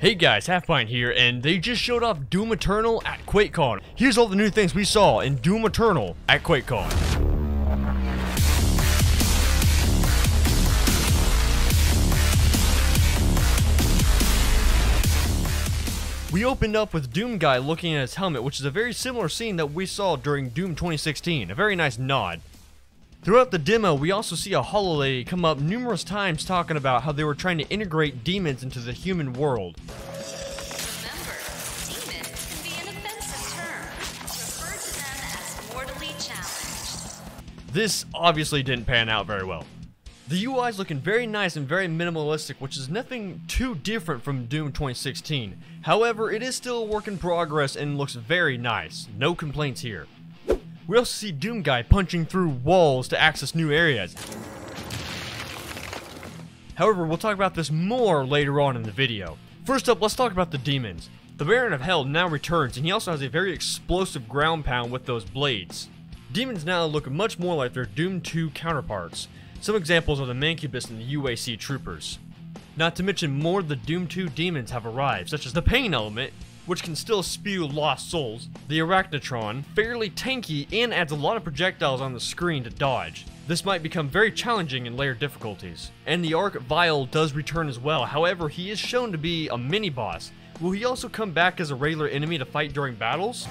Hey guys, Halfpint here, and they just showed off Doom Eternal at QuakeCon. Here's all the new things we saw in Doom Eternal at QuakeCon. We opened up with Doom Guy looking at his helmet, which is a very similar scene that we saw during Doom 2016, a very nice nod. Throughout the demo, we also see a HoloLady come up numerous times talking about how they were trying to integrate demons into the human world. Remember, demon can be an offensive term. Refer to them as mortally challenged. This obviously didn't pan out very well. The UI is looking very nice and very minimalistic, which is nothing too different from Doom 2016. However, it is still a work in progress and looks very nice. No complaints here. We also see Doom Guy punching through walls to access new areas. However, we'll talk about this more later on in the video. First up, let's talk about the demons. The Baron of Hell now returns, and he also has a very explosive ground pound with those blades. Demons now look much more like their Doom 2 counterparts. Some examples are the Mancubus and the UAC troopers. Not to mention more of the Doom 2 demons have arrived, such as the Pain Element, which can still spew lost souls, the Arachnotron, fairly tanky and adds a lot of projectiles on the screen to dodge. This might become very challenging in later difficulties. And the Arc Vial does return as well, however he is shown to be a mini-boss. Will he also come back as a regular enemy to fight during battles?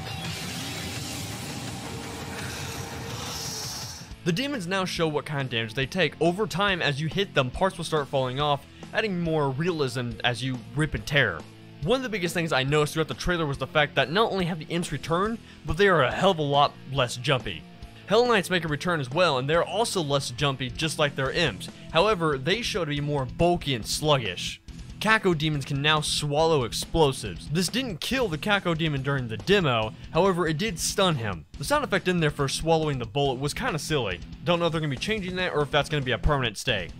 The demons now show what kind of damage they take. Over time, as you hit them, parts will start falling off, adding more realism as you rip and tear. One of the biggest things I noticed throughout the trailer was the fact that not only have the imps returned, but they are a hell of a lot less jumpy. Hell Knights make a return as well, and they're also less jumpy just like their imps. However, they show to be more bulky and sluggish. Caco demons can now swallow explosives. This didn't kill the Caco demon during the demo, however it did stun him. The sound effect in there for swallowing the bullet was kinda silly. Don't know if they're gonna be changing that or if that's gonna be a permanent stay.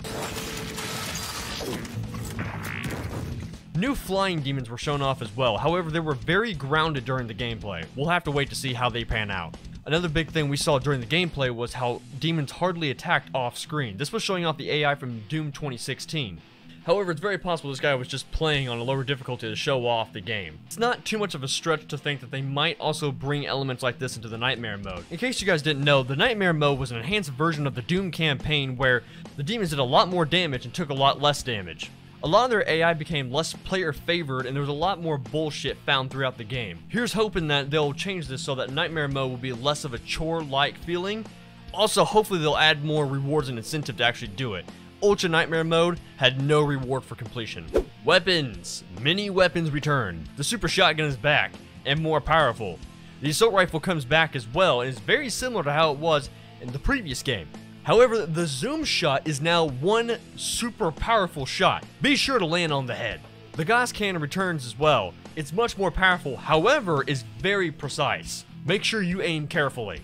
New flying demons were shown off as well, however they were very grounded during the gameplay. We'll have to wait to see how they pan out. Another big thing we saw during the gameplay was how demons hardly attacked off screen. This was showing off the AI from Doom 2016. However, it's very possible this guy was just playing on a lower difficulty to show off the game. It's not too much of a stretch to think that they might also bring elements like this into the Nightmare mode. In case you guys didn't know, the Nightmare mode was an enhanced version of the Doom campaign where the demons did a lot more damage and took a lot less damage. A lot of their AI became less player favored and there was a lot more bullshit found throughout the game. Here's hoping that they'll change this so that Nightmare mode will be less of a chore-like feeling. Also, hopefully they'll add more rewards and incentive to actually do it. Ultra Nightmare mode had no reward for completion. Weapons! Many weapons return. The Super Shotgun is back, and more powerful. The Assault Rifle comes back as well, and is very similar to how it was in the previous game. However, the Zoom Shot is now one super powerful shot. Be sure to land on the head. The Gauss Cannon returns as well. It's much more powerful, however, is very precise. Make sure you aim carefully.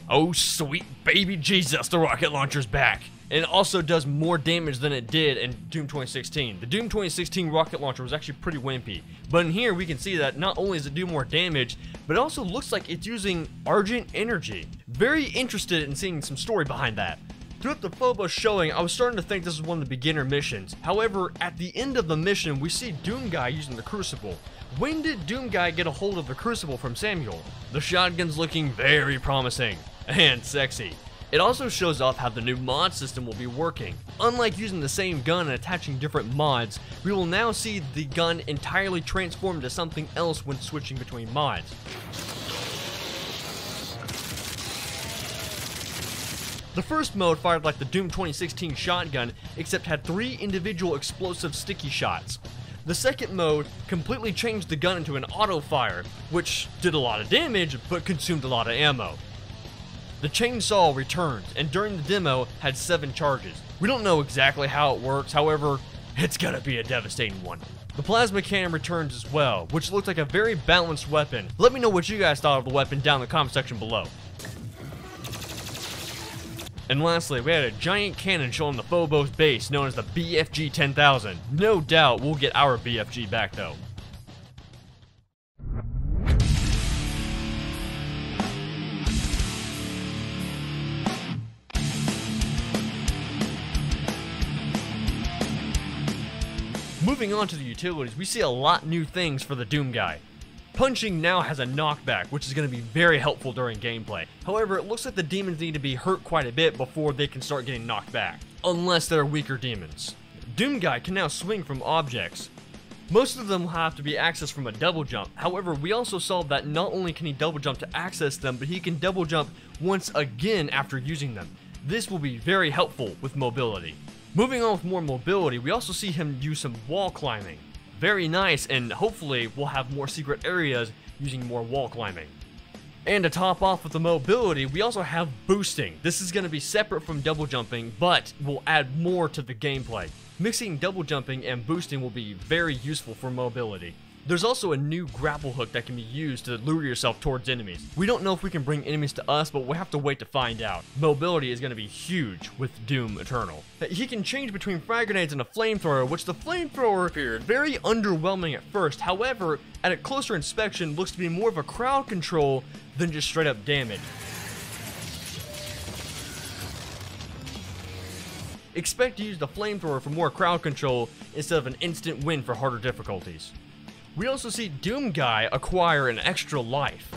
Oh sweet baby Jesus, the rocket launcher's back. And it also does more damage than it did in Doom 2016. The Doom 2016 rocket launcher was actually pretty wimpy. But in here we can see that not only does it do more damage, but it also looks like it's using Argent energy. Very interested in seeing some story behind that. Throughout the Phobos showing, I was starting to think this was one of the beginner missions. However, at the end of the mission, we see Doom Guy using the Crucible. When did Doom Guy get a hold of the Crucible from Samuel? The shotgun's looking very promising and sexy. It also shows off how the new mod system will be working. Unlike using the same gun and attaching different mods, we will now see the gun entirely transformed to something else when switching between mods. The first mode fired like the Doom 2016 shotgun, except had 3 individual explosive sticky shots. The second mode completely changed the gun into an auto fire, which did a lot of damage but consumed a lot of ammo. The chainsaw returns, and during the demo had 7 charges. We don't know exactly how it works, however, it's gonna be a devastating one. The plasma cannon returns as well, which looks like a very balanced weapon. Let me know what you guys thought of the weapon down in the comment section below. And lastly, we had a giant cannon showing the Phobos base known as the BFG 10,000. No doubt we'll get our BFG back though. Moving on to the utilities, we see a lot new things for the Doom guy. Punching now has a knockback, which is going to be very helpful during gameplay. However, it looks like the demons need to be hurt quite a bit before they can start getting knocked back, unless they're weaker demons. Doom guy can now swing from objects. Most of them will have to be accessed from a double jump. However, we also saw that not only can he double jump to access them, but he can double jump once again after using them. This will be very helpful with mobility. Moving on with more mobility, we also see him use some wall climbing. Very nice, and hopefully we'll have more secret areas using more wall climbing. And to top off with the mobility, we also have boosting. This is going to be separate from double jumping, but will add more to the gameplay. Mixing double jumping and boosting will be very useful for mobility. There's also a new grapple hook that can be used to lure yourself towards enemies. We don't know if we can bring enemies to us, but we'll have to wait to find out. Mobility is going to be huge with Doom Eternal. He can change between frag grenades and a flamethrower, which the flamethrower appeared very underwhelming at first. However, at a closer inspection, looks to be more of a crowd control than just straight up damage. Expect to use the flamethrower for more crowd control instead of an instant win for harder difficulties. We also see Doom Guy acquire an extra life.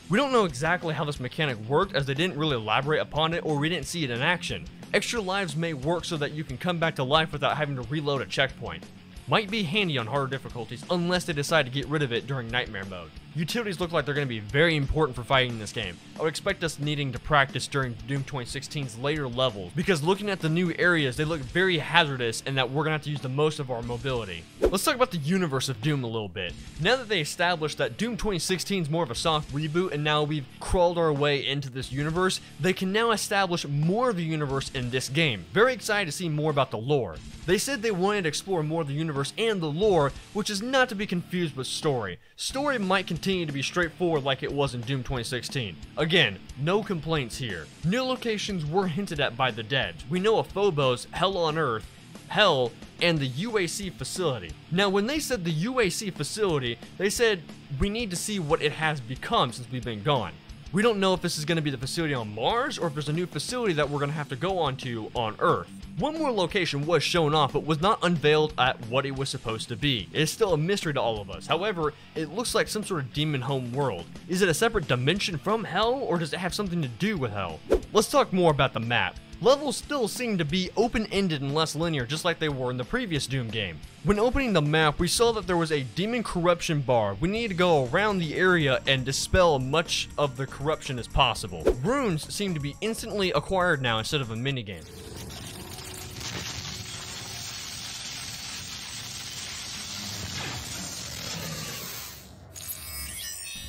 We don't know exactly how this mechanic worked, as they didn't really elaborate upon it, or we didn't see it in action. Extra lives may work so that you can come back to life without having to reload a checkpoint. Might be handy on harder difficulties, unless they decide to get rid of it during Nightmare mode. Utilities look like they're going to be very important for fighting in this game. I would expect us needing to practice during Doom 2016's later levels, because looking at the new areas, they look very hazardous and that we're going to have to use the most of our mobility. Let's talk about the universe of Doom a little bit. Now that they established that Doom 2016 is more of a soft reboot and now we've crawled our way into this universe, they can now establish more of the universe in this game. Very excited to see more about the lore. They said they wanted to explore more of the universe and the lore, which is not to be confused with story. Story might continue to be straightforward like it was in Doom 2016. Again, no complaints here. New locations were hinted at by the dead. We know of Phobos, Hell on Earth, Hell, and the UAC facility. Now, when they said the UAC facility, they said we need to see what it has become since we've been gone. We don't know if this is going to be the facility on Mars or if there's a new facility that we're going to have to go onto on Earth. One more location was shown off, but was not unveiled at what it was supposed to be. It is still a mystery to all of us. However, it looks like some sort of demon home world. Is it a separate dimension from Hell, or does it have something to do with Hell? Let's talk more about the map. Levels still seem to be open-ended and less linear, just like they were in the previous Doom game. When opening the map, we saw that there was a demon corruption bar. We need to go around the area and dispel much of the corruption as possible. Runes seem to be instantly acquired now instead of a minigame.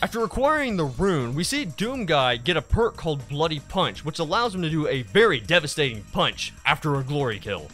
After acquiring the rune, we see Doom Guy get a perk called Bloody Punch, which allows him to do a very devastating punch after a glory kill.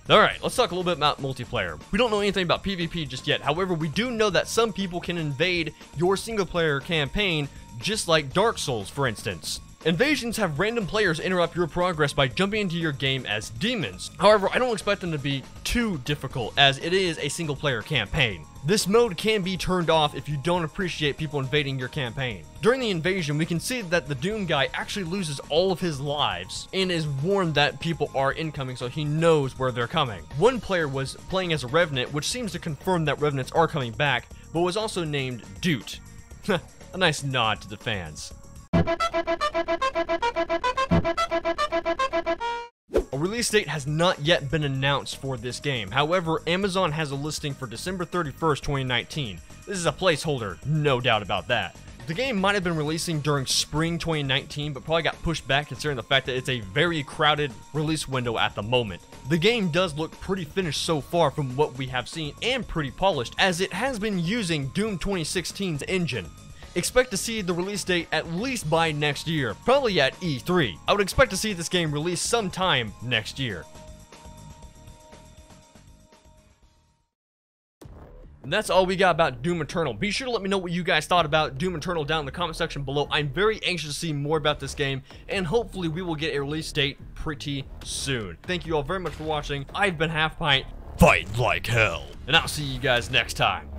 Alright, let's talk a little bit about multiplayer. We don't know anything about PvP just yet, however we do know that some people can invade your single player campaign, just like Dark Souls for instance. Invasions have random players interrupt your progress by jumping into your game as demons. However, I don't expect them to be too difficult, as it is a single player campaign. This mode can be turned off if you don't appreciate people invading your campaign. During the invasion, we can see that the Doom Guy actually loses all of his lives and is warned that people are incoming, so he knows where they're coming. One player was playing as a Revenant, which seems to confirm that Revenants are coming back, but was also named Doot. A nice nod to the fans. A release date has not yet been announced for this game. However, Amazon has a listing for December 31st, 2019. This is a placeholder, no doubt about that. The game might have been releasing during spring 2019, but probably got pushed back considering the fact that it's a very crowded release window at the moment. The game does look pretty finished so far from what we have seen, and pretty polished, as it has been using Doom 2016's engine. Expect to see the release date at least by next year, probably at E3. I would expect to see this game released sometime next year. And that's all we got about Doom Eternal. Be sure to let me know what you guys thought about Doom Eternal down in the comment section below. I'm very anxious to see more about this game, and hopefully we will get a release date pretty soon. Thank you all very much for watching. I've been Half Pint, fight like hell, and I'll see you guys next time.